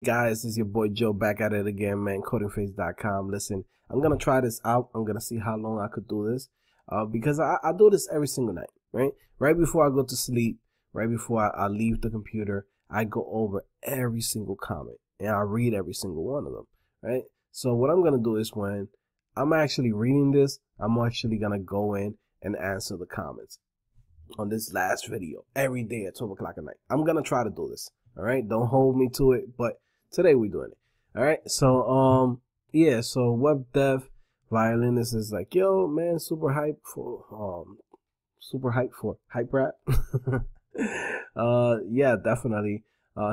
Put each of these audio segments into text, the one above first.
Guys, this is your boy Joe back at it again, man. CodingPhase.com. Listen, I'm gonna try this out. I'm gonna see how long I could do this, because I do this every single night, right? Right before I go to sleep, right before I leave the computer, I go over every single comment and I read every single one of them, right? So what I'm gonna do is when I'm actually reading this, I'm actually gonna go in and answer the comments on this last video every day at 12 o'clock at night. I'm gonna try to do this. All right, don't hold me to it, but today we're doing it. All right, so yeah, so web dev violinist is like, yo man, super hype for hype rap. Yeah, definitely.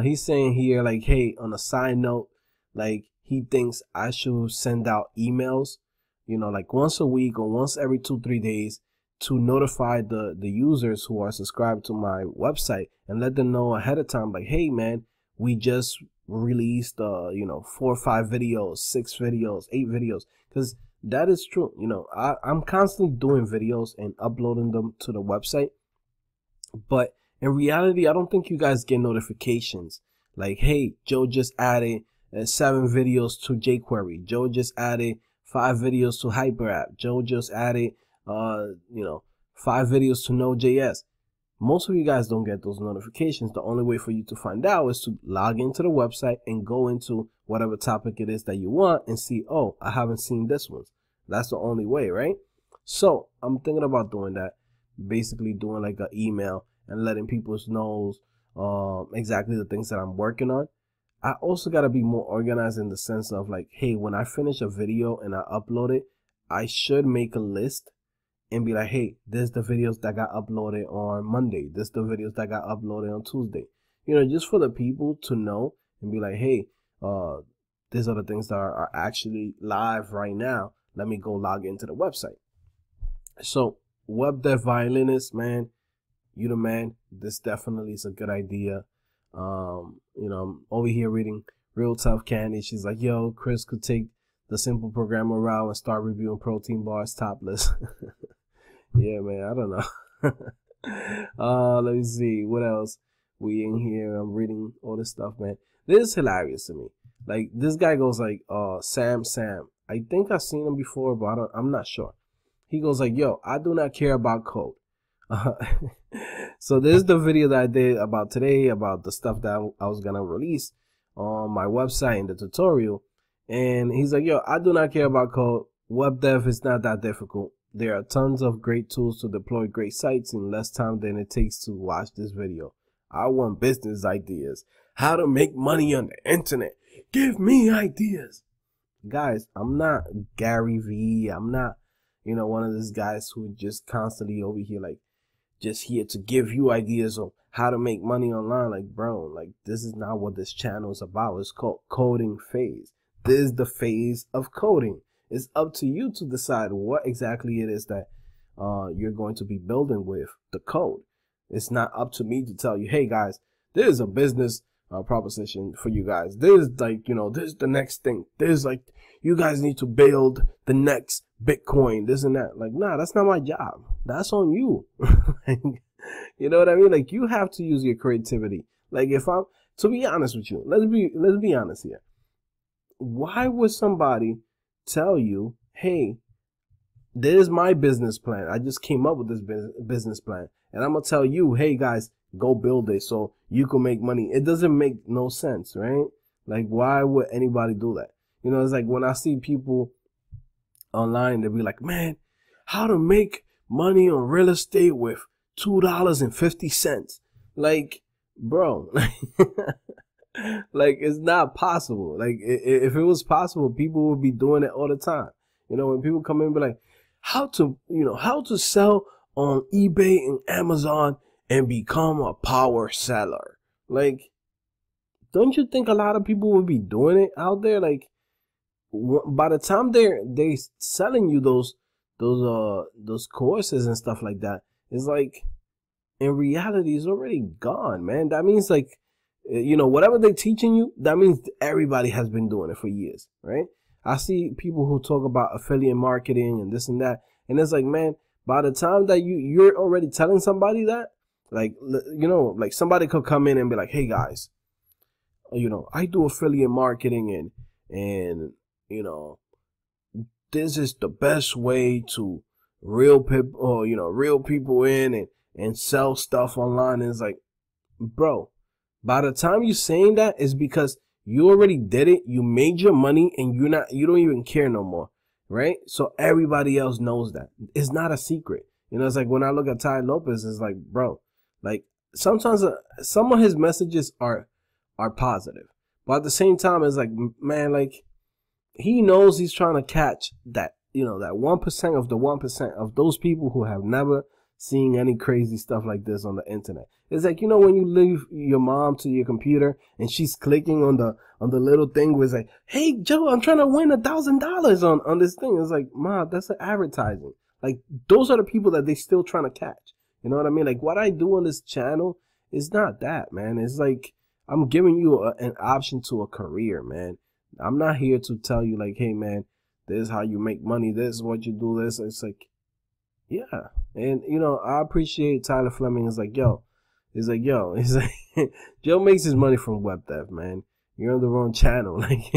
He's saying here like, hey, on a side note, like he thinks I should send out emails, you know, like once a week or once every 2-3 days to notify the users who are subscribed to my website and let them know ahead of time, like, hey man, we just released 4 or 5 videos, 6 videos, 8 videos, because that is true. You know, I'm constantly doing videos and uploading them to the website, but in reality I don't think you guys get notifications like, hey, Joe just added 7 videos to jQuery, Joe just added 5 videos to HyperApp, Joe just added 5 videos to Node.js. Most of you guys don't get those notifications. The only way for you to find out is to log into the website and go into whatever topic it is that you want and see, oh, I haven't seen this one. That's the only way, right? So I'm thinking about doing that, basically doing like an email and letting people know exactly the things that I'm working on. I also got to be more organized in the sense of like, hey, when I finish a video and I upload it, I should make a list and be like, hey, this is the videos that got uploaded on Monday, this is the videos that got uploaded on Tuesday, you know, just for the people to know and be like, hey, these are the things that are actually live right now. Let me go log into the website. So web dev violinist, man, you the man. This definitely is a good idea. I'm over here reading Real Tough Candy. She's like, yo, Chris could take the simple programmer route and start reviewing protein bars topless. Yeah, man, I don't know. Let me see what else we in here. I'm reading all this stuff, man. This is hilarious to me. Like, this guy goes like, Sam. I think I've seen him before, but I'm not sure. He goes like, yo, I do not care about code. So this is the video that I did about today, about the stuff that I was gonna release on my website in the tutorial. And he's like, yo, I do not care about code. Web dev is not that difficult. There are tons of great tools to deploy great sites in less time than it takes to watch this video. I want business ideas. How to make money on the internet. Give me ideas. Guys, I'm not Gary Vee. I'm not, one of those guys who just constantly over here, like, just here to give you ideas on how to make money online. Like, bro, like, this is not what this channel is about. It's called CodingPhase. This is the phase of coding. It's up to you to decide what exactly it is that you're going to be building with the code. It's not up to me to tell you, hey guys, there's a business proposition for you guys. There's like, this is the next thing. There's like, you guys need to build the next Bitcoin, this and that. Like, nah, that's not my job. That's on you. You know what I mean? Like, you have to use your creativity. Like, to be honest with you, let's be honest here. Why would somebody tell you, hey, there's my business plan, I just came up with this business plan, and I'm gonna tell you, hey guys, go build it so you can make money? It doesn't make no sense, right? Like, why would anybody do that? It's like when I see people online, they'll be like, man, how to make money on real estate with $2.50. Like, bro, like, it's not possible. Like, if it was possible, people would be doing it all the time. When people come in and be like, how to sell on eBay and Amazon and become a power seller. Like, don't you think a lot of people would be doing it out there? Like, by the time they're selling you those courses and stuff like that, it's like, in reality, it's already gone, man. That means, like, whatever they're teaching you, that means everybody has been doing it for years, right? I see people who talk about affiliate marketing and this and that, and it's like, man, by the time that you're already telling somebody that, like, like somebody could come in and be like, hey guys, you know, I do affiliate marketing and you know, this is the best way to reel people, or you know, reel people in and sell stuff online. And it's like, bro, by the time you're saying that, it's because you already did it, you made your money, and you don't even care no more, right? So everybody else knows that. It's not a secret. You know, it's like when I look at Ty Lopez, it's like, bro, like sometimes some of his messages are positive, but at the same time, it's like, man, like he knows he's trying to catch that, you know, that 1% of the 1% of those people who have never seen any crazy stuff like this on the internet. It's like, you know, when you leave your mom to your computer and she's clicking on the little thing where it's like, hey Joe, I'm trying to win $1,000 on this thing. It's like, Mom, that's an advertising. Like, those are the people that they still trying to catch. You know what I mean? Like, what I do on this channel is not that, man. It's like, I'm giving you an option to a career, man. I'm not here to tell you like, hey man, this is how you make money, this is what you do, this. It's like, yeah. And you know, I appreciate Tyler Fleming is like, yo, he's like, Joe makes his money from web dev, man. You're on the wrong channel. Like,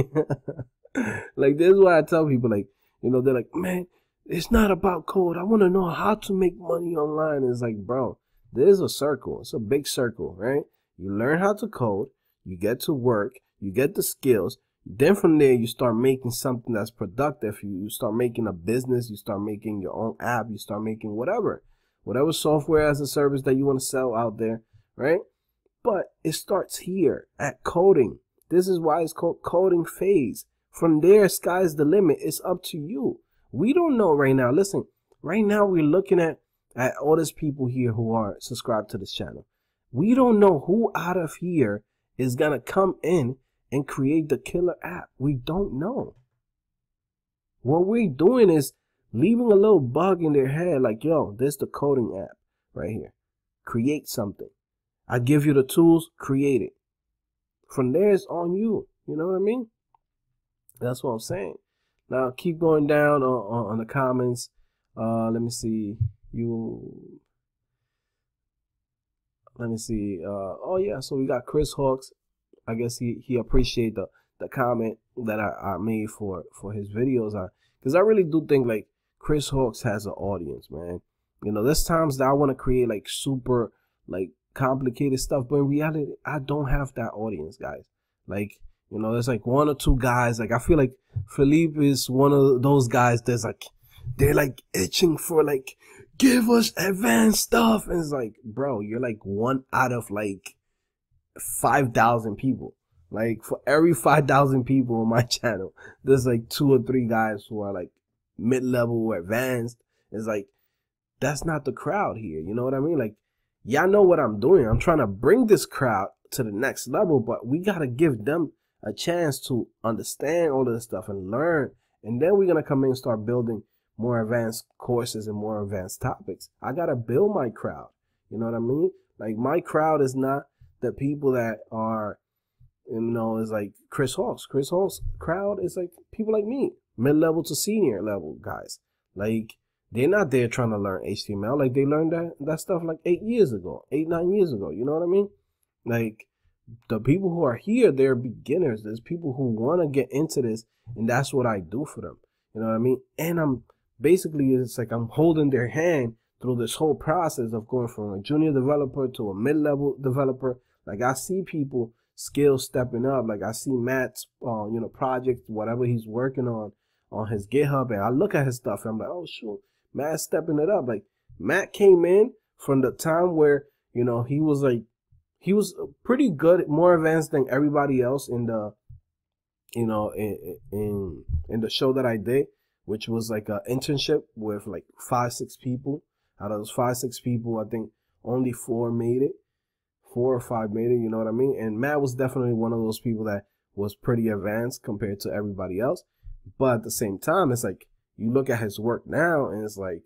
like this is why I tell people, like, you know, they're like, man, it's not about code. I want to know how to make money online. It's like, bro, there's a circle. It's a big circle, right? You learn how to code, you get to work, you get the skills. Then from there, you start making something that's productive. You start making a business. You start making your own app. You start making whatever software as a service that you want to sell out there, right? But it starts here at coding. This is why it's called CodingPhase. From there, sky's the limit. It's up to you. We don't know right now. Listen, right now we're looking at all these people here who are subscribed to this channel. We don't know who out of here is going to come in and create the killer app. We don't know. What we're doing is leaving a little bug in their head like, yo, this is the coding app right here. Create something. I give you the tools, create it. From there, it's on you. You know what I mean? That's what I'm saying. Now, keep going down on the comments. Let me see. Let me see. Oh, yeah. So we got Chris Hawks. I guess he appreciate the comment that I made for his videos. Because I really do think like Chris Hawks has an audience, man. You know, there's times that I want to create like super like complicated stuff, but in reality, I don't have that audience, guys. Like, you know, there's like one or two guys. Like, I feel like Philippe is one of those guys that's like, they're like itching for like, give us advanced stuff. And it's like, bro, you're like one out of like 5,000 people. Like, for every 5,000 people on my channel, there's like 2 or 3 guys who are like mid-level or advanced. It's like, that's not the crowd here. You know what I mean? Like, y'all know what I'm doing. I'm trying to bring this crowd to the next level, but we got to give them a chance to understand all of this stuff and learn. And then we're going to come in and start building more advanced courses and more advanced topics. I got to build my crowd. You know what I mean? Like, my crowd is not the people that are, you know, is like Chris Hawks. Chris Hawks' crowd is like people like me, mid-level to senior level guys. Like, they're not there trying to learn HTML. Like, they learned that stuff like 8 years ago, 9 years ago. You know what I mean? Like, the people who are here, they're beginners. There's people who want to get into this, and that's what I do for them. You know what I mean? And I'm basically, it's like I'm holding their hand through this whole process of going from a junior developer to a mid-level developer. Like, I see people skills stepping up. Like, I see Matt's, you know, project, whatever he's working on his GitHub, and I look at his stuff, and I'm like, oh, shoot, Matt's stepping it up. Like, Matt came in from the time where, you know, he was pretty good, more advanced than everybody else in the, you know, in the show that I did, which was like an internship with like 5-6 people. Out of those 5-6 people, I think only 4 made it. 4 or 5 made it, you know what I mean? And Matt was definitely one of those people that was pretty advanced compared to everybody else. But at the same time, it's like, you look at his work now, and it's like,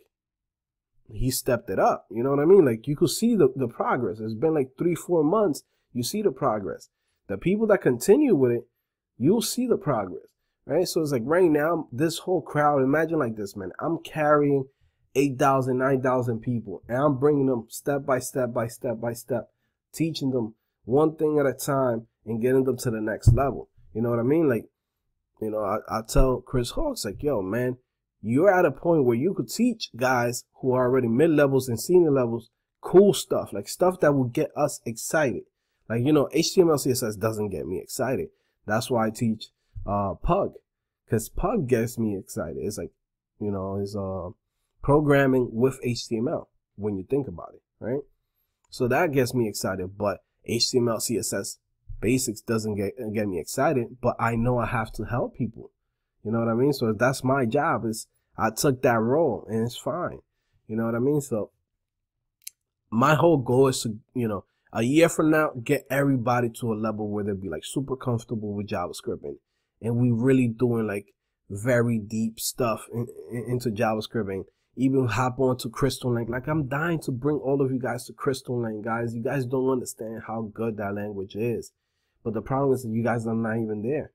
he stepped it up. You know what I mean? Like, you could see the progress. It's been like 3-4 months. You see the progress. The people that continue with it, you'll see the progress, right? So it's like right now, this whole crowd, imagine like this, man. I'm carrying 8,000, 9,000 people, and I'm bringing them step by step by step by step, teaching them one thing at a time, and getting them to the next level. You know what I mean? Like, you know, I tell Chris Hawks, like, yo, man, you're at a point where you could teach guys who are already mid-levels and senior levels cool stuff, like stuff that will get us excited. Like, you know, HTML, CSS doesn't get me excited. That's why I teach Pug, because Pug gets me excited. It's like, you know, it's programming with HTML when you think about it, right? So that gets me excited, but HTML, CSS basics doesn't get me excited, but I know I have to help people. You know what I mean? So that's my job. Is I took that role and it's fine. You know what I mean? So my whole goal is to, you know, a year from now, get everybody to a level where they'll be like super comfortable with JavaScript, and we really doing like very deep stuff into JavaScript, and even hop on to Crystal Lake. Like, I'm dying to bring all of you guys to Crystal Lake, guys. You guys don't understand how good that language is. But the problem is that you guys are not even there.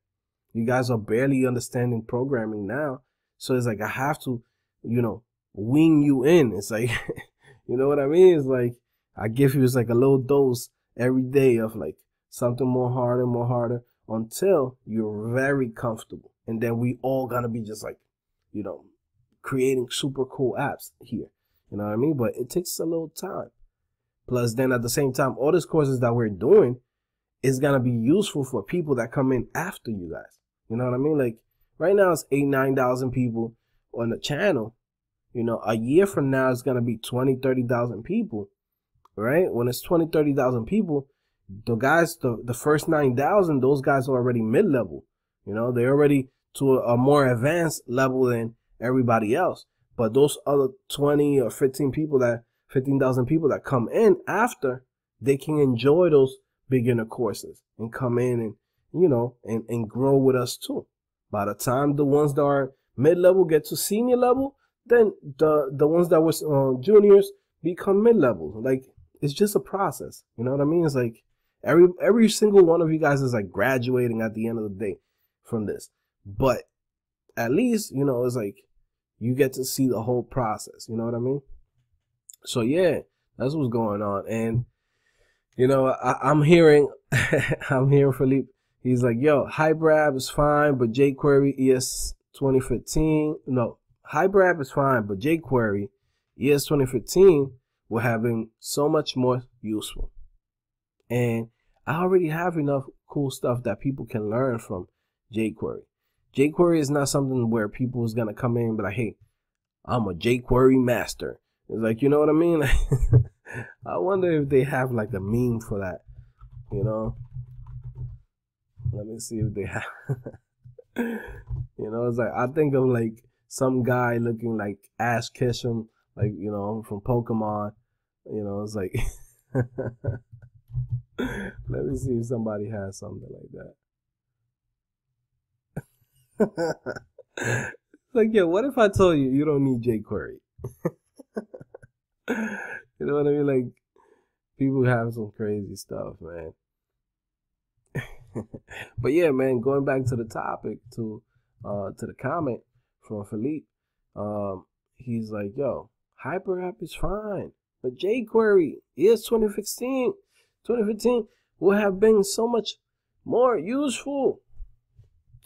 You guys are barely understanding programming now. So it's like I have to, you know, wing you in. It's like, you know what I mean? It's like I give you, it's like a little dose every day of like something more harder until you're very comfortable. And then we all gonna be just like, you know, creating super cool apps here. You know what I mean? But it takes a little time. Plus, then at the same time, all these courses that we're doing is gonna be useful for people that come in after you guys. You know what I mean? Like right now it's 8,000-9,000 people on the channel. You know, a year from now it's gonna be 20,000-30,000 people. Right? When it's 20,000-30,000 people, the guys, the first 9,000, those guys are already mid-level. You know, they're already to a more advanced level than everybody else. But those other 20 or 15,000 people that come in after, they can enjoy those beginner courses and come in and, you know, and grow with us too. By the time the ones that are mid-level get to senior level, then the ones that was juniors become mid-level. Like, it's just a process. You know what I mean? It's like every single one of you guys is like graduating at the end of the day from this. But at least, you know, it's like you get to see the whole process. You know what I mean? So yeah, that's what's going on. And you know, I'm hearing Philippe. He's like, yo, HyperApp is fine, but jQuery ES 2015. No, HyperApp is fine, but jQuery ES 2015 will have been so much more useful. And I already have enough cool stuff that people can learn from jQuery. jQuery is not something where people is going to come in and be like, hey, I'm a jQuery master. It's like, you know what I mean? I wonder if they have like a meme for that, you know? Let me see if they have. You know, it's like, I think of like some guy looking like Ash Ketchum, like, you know, from Pokemon. You know, it's like, let me see if somebody has something like that. Like, yeah, what if I told you don't need jQuery? You know what I mean? Like, people have some crazy stuff, man. But yeah, man, going back to the topic, to the comment from Philippe, he's like, yo, HyperApp is fine, but jQuery is 2015 will have been so much more useful.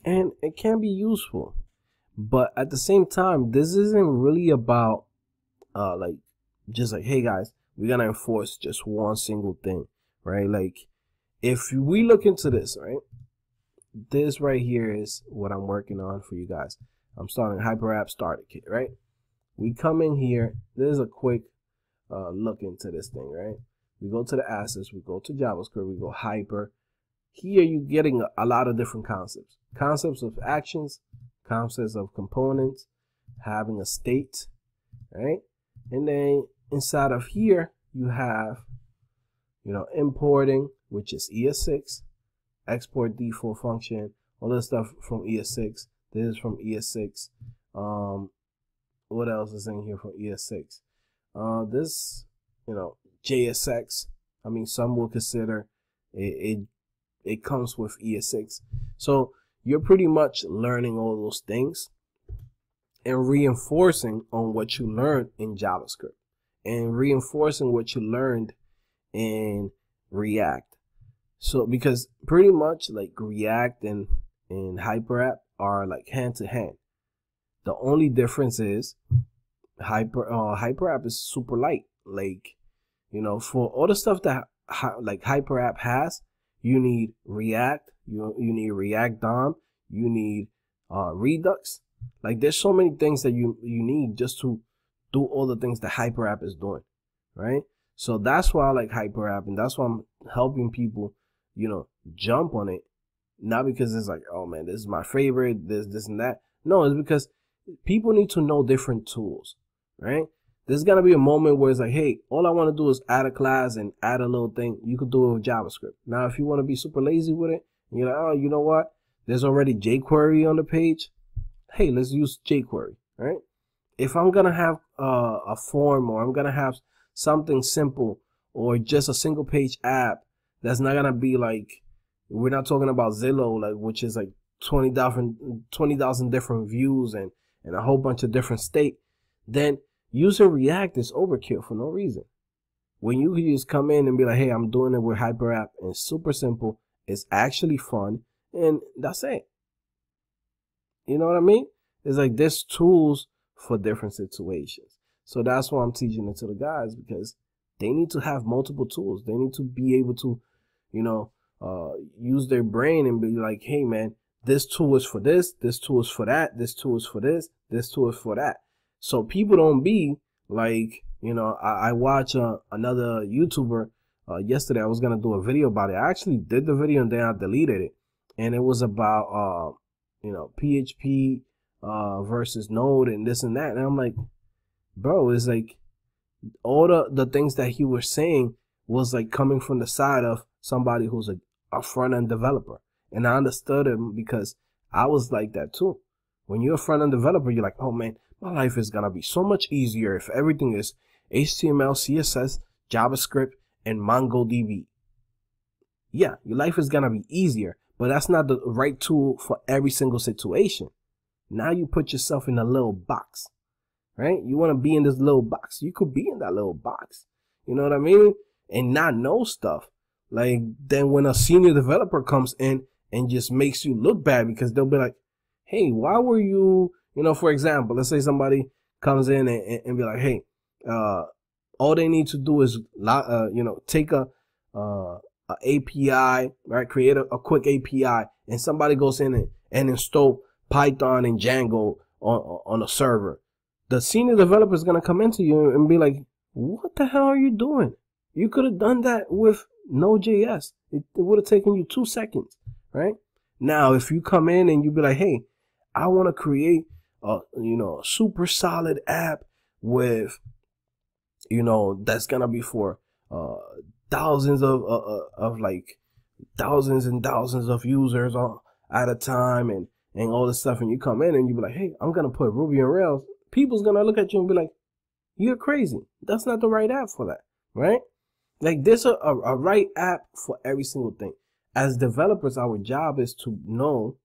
And it can be useful, but at the same time, this isn't really about like just like, hey guys, we're gonna enforce just one single thing, right? Like, if we look into this, right, this right here is what I'm working on for you guys. I'm starting HyperApp Starter Kit, right? We come in here, there's a quick look into this thing, right? We go to the assets, we go to JavaScript, we go hyper. Here you're getting a lot of different concepts. Concepts of actions, concepts of components, having a state, right? And then inside of here, you have, you know, importing, which is ES6, export default function, all this stuff from ES6. This is from ES6. What else is in here from ES6? This, you know, JSX. I mean, some will consider it comes with ES6. So you're pretty much learning all those things and reinforcing on what you learned in JavaScript and reinforcing what you learned in React. So because pretty much like React and HyperApp are like hand to hand. The only difference is HyperApp is super light. Like, you know, for all the stuff that like HyperApp has, you need React, you need React DOM, you need Redux. Like, there's so many things that you need just to do all the things that HyperApp is doing, right? So that's why I like HyperApp, and that's why I'm helping people, you know, jump on it. Not because it's like, oh man, this is my favorite, this and that. No, it's because people need to know different tools, right? There's gonna be a moment where it's like, hey, all I want to do is add a class and add a little thing. You could do it with JavaScript. Now, if you want to be super lazy with it, and you're like, oh, you know what? There's already jQuery on the page. Hey, let's use jQuery, right? If I'm gonna have a form, or I'm gonna have something simple, or just a single page app that's not gonna be like, we're not talking about Zillow, like, which is like 20,000 different views and a whole bunch of different state, then using React is overkill for no reason. When you can just come in and be like, hey, I'm doing it with HyperApp, and it's super simple, it's actually fun, and that's it. You know what I mean? It's like there's tools for different situations. So that's why I'm teaching it to the guys, because they need to have multiple tools. They need to be able to, you know, use their brain and be like, hey man, this tool is for this tool is for that, this tool is for this tool is for that. So people don't be like, you know, I watch another YouTuber yesterday. I was gonna do a video about it. I actually did the video and then I deleted it, and it was about you know, PHP versus Node and this and that. And I'm like, bro, it's like all the things that he was saying was like coming from the side of somebody who's a front-end developer. And I understood him, because I was like that too. When you're a front-end developer, you're like, oh man, my life is gonna be so much easier if everything is HTML, CSS, JavaScript, and MongoDB. Yeah, your life is gonna be easier, but that's not the right tool for every single situation. Now you put yourself in a little box, right? You want to be in this little box. You could be in that little box, you know what I mean? And not know stuff. Like, then when a senior developer comes in and just makes you look bad, because they'll be like, hey, why were you, you know, for example, let's say somebody comes in and be like, hey, all they need to do is, you know, take a API, right? Create a quick API, and somebody goes in and install Python and Django on a server. The senior developer is going to come into you and be like, what the hell are you doing? You could have done that with Node.js. It would have taken you 2 seconds, right? Now, if you come in and you be like, hey, I want to create a, you know, a super solid app with, you know, that's going to be for thousands of like thousands and thousands of users at a time, and all this stuff, and you come in and you be like, hey, I'm going to put Ruby on Rails. People's going to look at you and be like, you're crazy. That's not the right app for that, right? Like, there's a right app for every single thing. As developers, our job is to know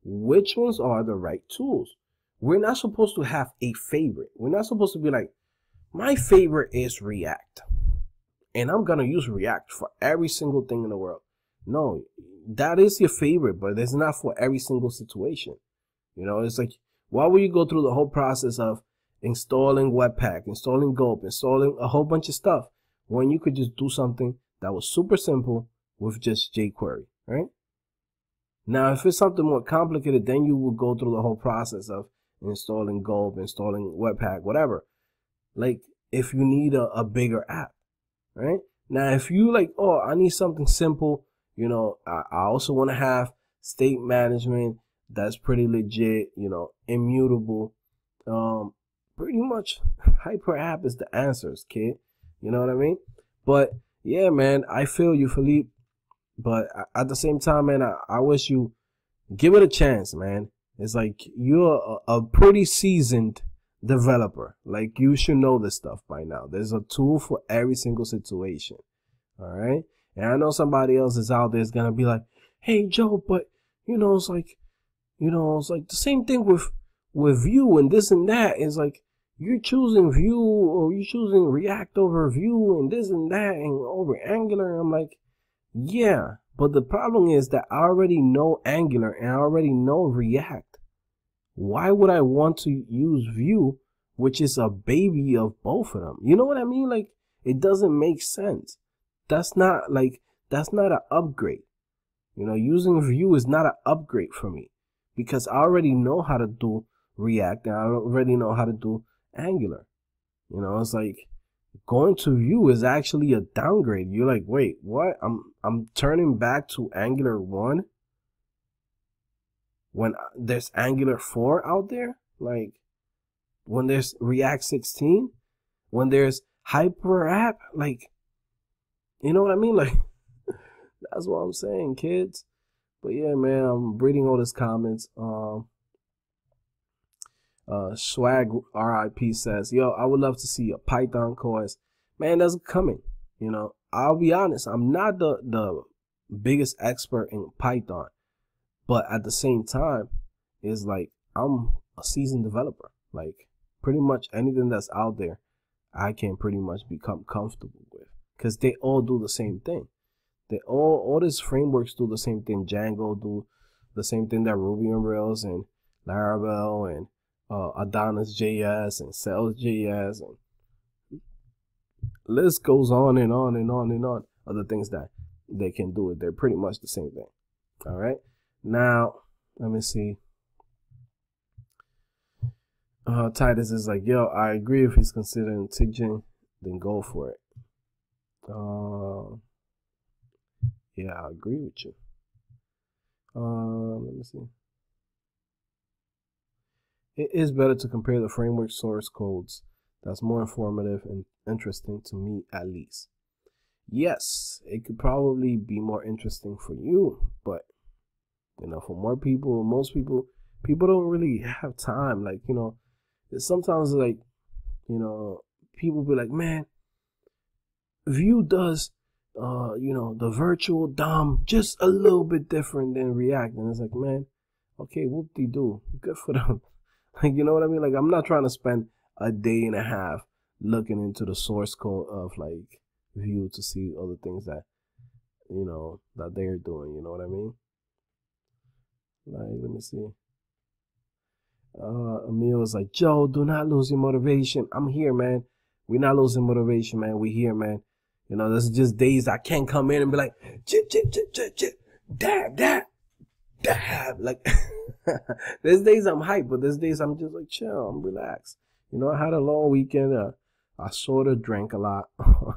which ones are the right tools. We're not supposed to have a favorite. We're not supposed to be like, my favorite is React, and I'm going to use React for every single thing in the world. No, that is your favorite, but it's not for every single situation. You know, it's like, why would you go through the whole process of installing Webpack, installing Gulp, installing a whole bunch of stuff, when you could just do something that was super simple with just jQuery, right? Now, if it's something more complicated, then you will go through the whole process of installing Gulp, installing Webpack, whatever. Like, if you need a bigger app, right? Now, if you like, oh, I need something simple, you know, I also want to have state management that's pretty legit, you know, immutable. Pretty much HyperApp is the answers, kid. You know what I mean? But yeah, man, I feel you, Philippe. But at the same time, man, I wish you give it a chance, man. It's like, you're a pretty seasoned developer. Like, you should know this stuff by now. There's a tool for every single situation. All right. And I know somebody else is out there is gonna be like, hey Joe, but you know, it's like the same thing with Vue and this and that. It's like, you're choosing Vue, or you're choosing React over Vue and this and that and over Angular. I'm like, yeah, But the problem is that I already know Angular and I already know React. Why would I want to use Vue, which is a baby of both of them? You know what I mean? Like, it doesn't make sense. That's not an upgrade. You know, using Vue is not an upgrade for me because I already know how to do React and I already know how to do Angular. You know, it's like going to Vue is actually a downgrade. You're like, wait, what? I'm turning back to Angular 1 when there's Angular 4 out there? Like, when there's React 16? When there's Hyper App? Like, you know what I mean? Like, that's what I'm saying, kids. But yeah, man, I'm reading all these comments. Swag RIP says, yo, I would love to see a Python course. Man, that's coming. You know, I'll be honest, I'm not the biggest expert in Python, but at the same time, it's like I'm a seasoned developer. Like, pretty much anything that's out there, I can pretty much become comfortable with because they all do the same thing. They all these frameworks do the same thing. Django do the same thing that Ruby on Rails and Laravel and Adonis.js and Sales.js and list goes on and on and on and on. Other things that they can do it. They're pretty much the same thing. All right. Now let me see. Titus is like, yo, I agree. If he's considering teaching, then go for it. Yeah, I agree with you. Let me see. It is better to compare the framework source codes. That's more informative and interesting to me, at least. Yes, it could probably be more interesting for you, but you know, for more people, most people don't really have time. Like, you know, sometimes like, you know, people be like, man, Vue does you know, the virtual DOM just a little bit different than React. And it's like, man, okay, whoop-de-doo, good for them. Like, you know what I mean? Like, I'm not trying to spend a day and a half looking into the source code of like Vue to see other things that, you know, that they're doing. You know what I mean? Like, let me see. Emil was like, Joe, do not lose your motivation. I'm here, man. We're not losing motivation, man. We're here, man. You know, this is just days I can't come in and be like, chip, chip, chip, chip, chip, dab, dab, dab. Like, there's days I'm hyped, but there's days I'm just like, chill, I'm relaxed. You know, I had a long weekend. I sort of drank a lot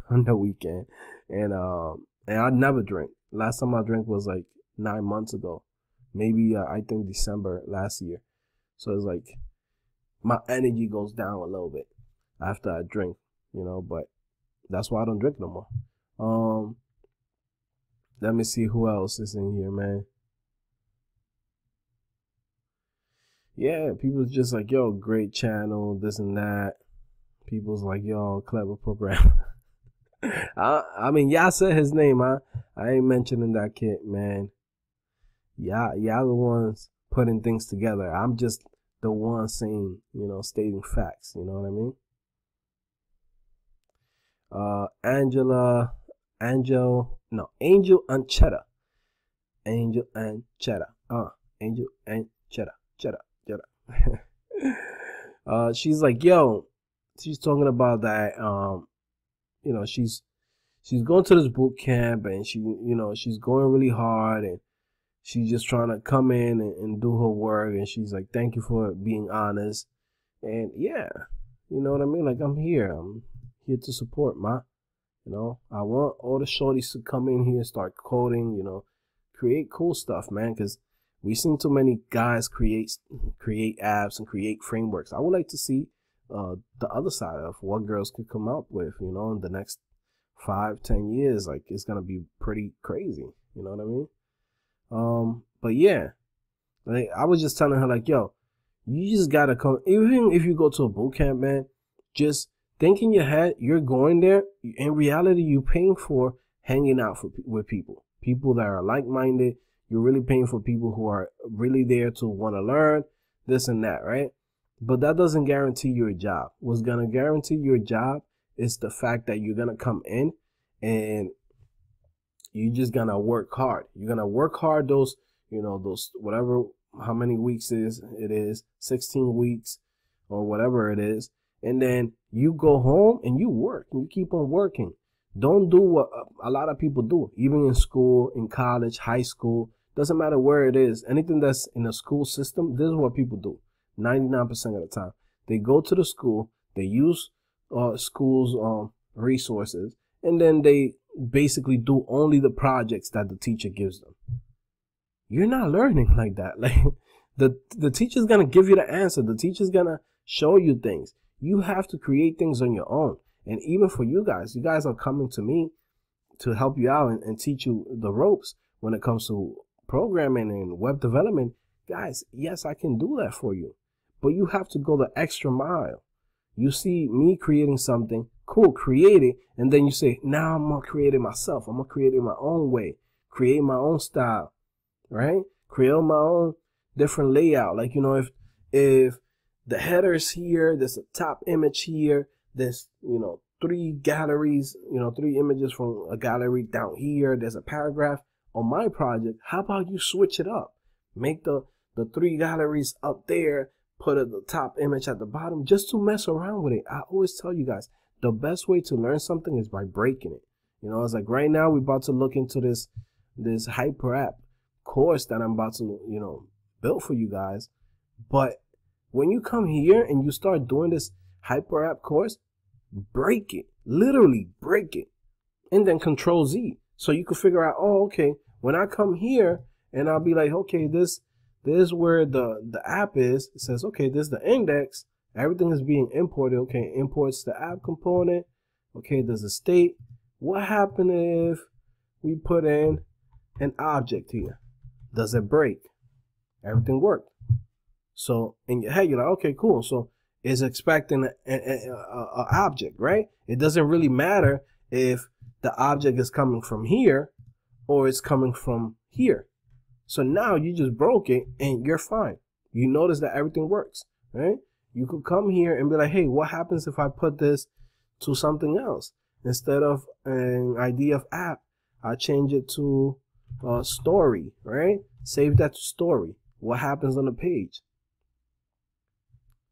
on the weekend. And I never drink. Last time I drank was like 9 months ago. Maybe, I think December last year. So it's like, my energy goes down a little bit after I drink, you know, but that's why I don't drink no more. Let me see who else is in here, man. Yeah, people's just like, yo, great channel, this and that. People's like, yo, clever program. I mean, y'all said his name, huh? I ain't mentioning that kid, man. Y'all the ones putting things together. I'm just the one saying, you know, stating facts. You know what I mean? Angel and Cheddar. Angel and Cheddar. Angel and Cheddar. She's like, yo, she's talking about that, you know, she's going to this boot camp and she, you know, she's going really hard and she's just trying to come in and do her work. And she's like, thank you for being honest. And yeah, you know what I mean? Like, I'm here to support, ma. You know, I want all the shorties to come in here, start coding, you know, create cool stuff, man. Because we've seen too many guys create apps and create frameworks. I would like to see the other side of what girls could come up with, you know, in the next 5-10 years. Like, it's gonna be pretty crazy. You know what I mean? But yeah, like, I was just telling her, like, yo, you just gotta come. Even if you go to a boot camp, man, just think in your head you're going there. In reality, you're paying for hanging out with people that are like-minded. You're really paying for people who are really there to want to learn this and that, right? But that doesn't guarantee you a job. What's gonna guarantee you a job is the fact that you're gonna come in and you're just gonna work hard. You're gonna work hard those, those whatever, how many weeks it is 16 weeks or whatever it is, and then you go home and you work and you keep on working. Don't do what a lot of people do, even in school, in college, high school, doesn't matter where it is. Anything that's in a school system, this is what people do 99% of the time. They go to the school, they use school's resources, and then they basically do only the projects that the teacher gives them. You're not learning like that. Like the teacher's gonna give you the answer. The teacher's gonna show you things. You have to create things on your own. And even for you guys are coming to me to help you out and teach you the ropes when it comes to programming and web development. Guys, yes, I can do that for you, but you have to go the extra mile. You see me creating something, cool, create it, and then you say, now I'm gonna create it myself. I'm gonna create it my own way, create my own style, right? Create my own different layout. Like, if the header is here, there's a top image here, there's, 3 galleries, 3 images from a gallery down here, there's a paragraph on my project. How about you switch it up? Make the 3 galleries up there, put the top image at the bottom, just to mess around with it. I always tell you guys, the best way to learn something is by breaking it. It's like right now we're about to look into this hyper app course that I'm about to, build for you guys. But when you come here and you start doing this hyper app course, break it, literally break it, and then Control Z, so you can figure out, oh, okay, when I come here and I'll be like, okay, this is where the app is. It says, okay, this is the index, everything is being imported. Okay, imports the app component. Okay, there's a state. What happened if we put in an object here? Does it break? Everything worked. So in your head, you're like, okay, cool. So it's expecting an object, right? It doesn't really matter if the object is coming from here or it's coming from here. So now you just broke it and you're fine. You notice that everything works, right? You could come here and be like, hey, what happens if I put this to something else? Instead of an ID of app, I change it to story, right? Save that to story. What happens on the page?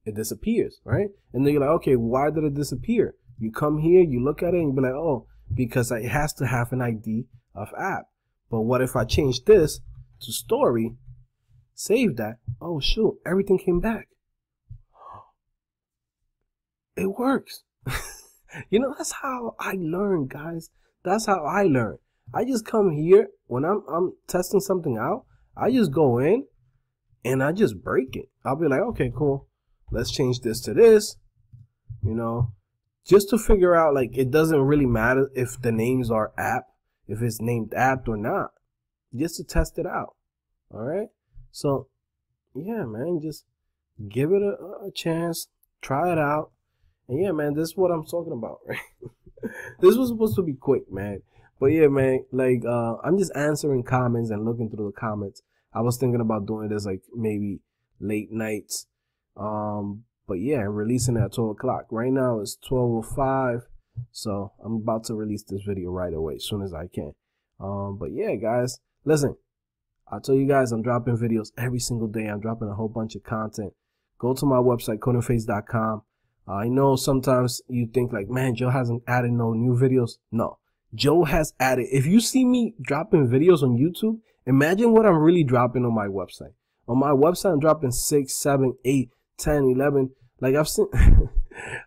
It disappears, right? And then you're like, okay, why did it disappear? You come here, you look at it, and you be like, oh, because it has to have an ID of app. But what if I change this to story, save that? Oh, shoot, everything came back. It works. That's how I learn, guys. That's how I learn. I just come here when I'm testing something out. I just go in and I just break it. I'll be like, okay, cool. Let's change this to this, just to figure out, like, it doesn't really matter if the names are app, if it's named app or not, just to test it out. All right. So yeah, man, just give it a chance, try it out. And yeah, man, this is what I'm talking about, right? This was supposed to be quick, man. But yeah, man, like, I'm just answering comments and looking through the comments. I was thinking about doing this like maybe late nights. But yeah, releasing at 12 o'clock. Right now it's 12:05. So I'm about to release this video right away, as soon as I can. But yeah, guys, listen, I tell you guys, I'm dropping videos every single day. I'm dropping a whole bunch of content. Go to my website, CodingPhase.com. I know sometimes you think like, man, Joe hasn't added no new videos. No, Joe has added. If you see me dropping videos on YouTube, imagine what I'm really dropping on my website. On my website, I'm dropping 6, 7, 8, 10, 11. Like I've seen,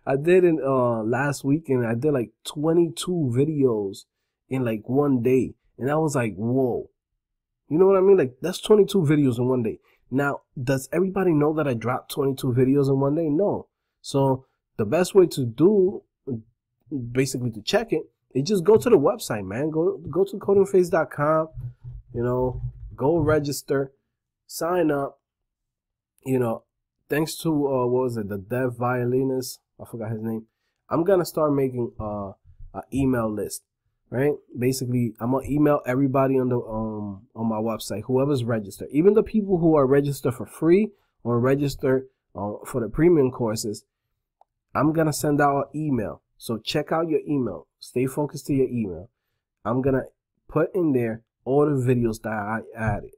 I did in last weekend, I did like 22 videos in like one day. And I was like, whoa. You know what I mean? Like, that's 22 videos in one day. Now, does everybody know that I dropped 22 videos in one day? No. So the best way to do, basically to check it, is just go to the website, man. Go to CodingPhase.com, go register, sign up, thanks to, what was it, the dev violinist, I forgot his name. I'm going to start making an email list, right? Basically, I'm going to email everybody on the on my website, whoever's registered. Even the people who are registered for free or registered for the premium courses, I'm going to send out an email. So check out your email. Stay focused to your email. I'm going to put in there all the videos that I added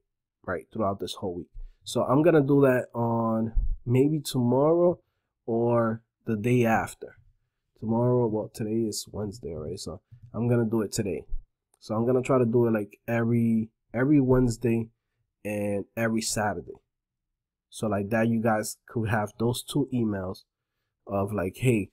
right throughout this whole week. So I'm gonna do that on maybe tomorrow or the day after. Tomorrow, well, today is Wednesday already, so I'm gonna do it today. So I'm gonna try to do it like every Wednesday and every Saturday. So like that, you guys could have those 2 emails of like, hey,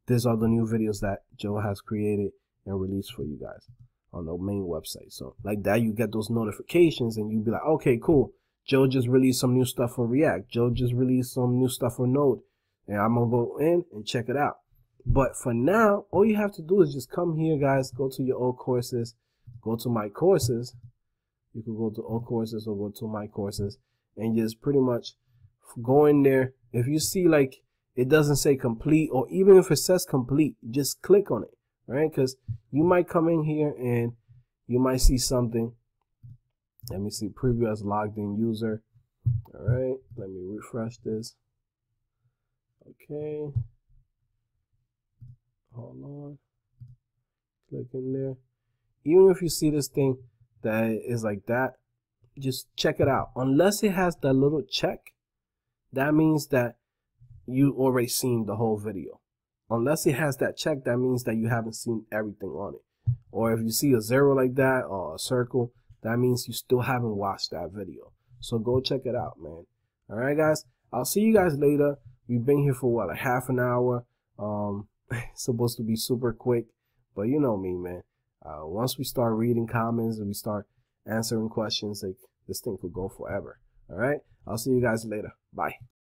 these are the new videos that Joe has created and released for you guys on the main website. So like that, you get those notifications and you be like, okay, cool. Joe just released some new stuff for React. Joe just released some new stuff for Node. And I'm gonna go in and check it out. But for now, all you have to do is just come here, guys, go to your old courses, go to my courses. You can go to all courses or go to my courses and just pretty much go in there. If you see like it doesn't say complete, or even if it says complete, just click on it, right? Because you might come in here and you might see something. Let me see, preview as logged in user. All right, let me refresh this. Okay, hold on, click in there. Even if you see this thing that is like that, just check it out. Unless it has that little check, that means that you already seen the whole video. Unless it has that check, that means that you haven't seen everything on it. Or if you see a 0 like that or a circle, that means you still haven't watched that video. So go check it out, man. All right, guys, I'll see you guys later. We've been here for what, like half an hour. It's supposed to be super quick, but you know me, man. Once we start reading comments and we start answering questions, like this thing could go forever. All right, I'll see you guys later. Bye.